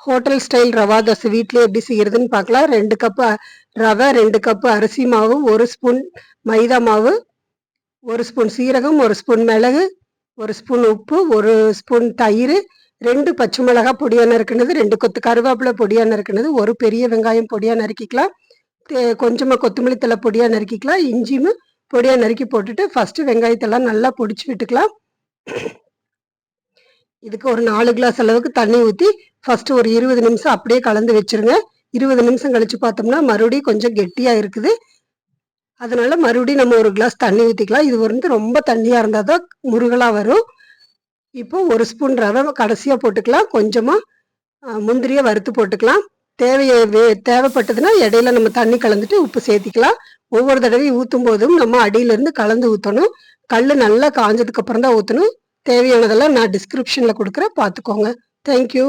Hotel style rava dosa வீட்லயே எப்படி செய்யறதுன்னு பார்க்கலாம். 2 கப்பு ரவை, 2 கப்பு அரிசி மாவு, 1 ஸ்பூன் மைதா மாவு, 1 ஸ்பூன் சீரகம், 1 ஸ்பூன் மிளகு, 1 ஸ்பூன் உப்பு, 1 ஸ்பூன் தயிர், 2 பச்சை மிளகாய் பொடியா நறுக்குனது, 2 கொத்து கருவேப்பிலை பொடியா நறுக்குனது, 1 பெரிய வெங்காயம் பொடியா நறுக்கிக்கலாம். கொஞ்சமா கொத்தமல்லி தழை பொடியா நறுக்கிக்கலாம். இஞ்சியும் பொடியா நறுக்கி போட்டுட்டு ஃபர்ஸ்ட் வெங்காயத்தெல்லாம் நல்லா பொடிச்சு விட்டுக்கலாம். இதுக்கு ஒரு 4 கிளாஸ் அளவுக்கு தண்ணி ஊற்றி ஃபர்ஸ்ட் ஒரு 20 நிமிஷம் அப்படியே கலந்து வச்சிருங்க. 20 நிமிஷம் கழிச்சு பார்த்தோம்னா மறுபடியும் கொஞ்சம் கெட்டியா இருக்குது. அதனால மறுபடியும் நம்ம 1 கிளாஸ் தண்ணி ஊற்றிக்கலாம். இது வந்து ரொம்ப தண்ணியா இருந்தால் தான் முருகலா வரும். இப்போ 1 ஸ்பூன் ரவை கடைசியா போட்டுக்கலாம். கொஞ்சமா முந்திரியை வறுத்து போட்டுக்கலாம். தேவைப்பட்டதுன்னா இடையில நம்ம தண்ணி கலந்துட்டு உப்பு சேர்த்திக்கலாம். ஒவ்வொரு தடவையும் ஊற்றும் போதும் நம்ம அடியில இருந்து கலந்து ஊற்றணும். கல் நல்லா காஞ்சதுக்கு அப்புறம் தான் ஊற்றணும். தேவையானதெல்லாம் நான் டிஸ்கிரிப்ஷன்ல கொடுக்குறேன், பார்த்துக்கோங்க. தேங்க்யூ.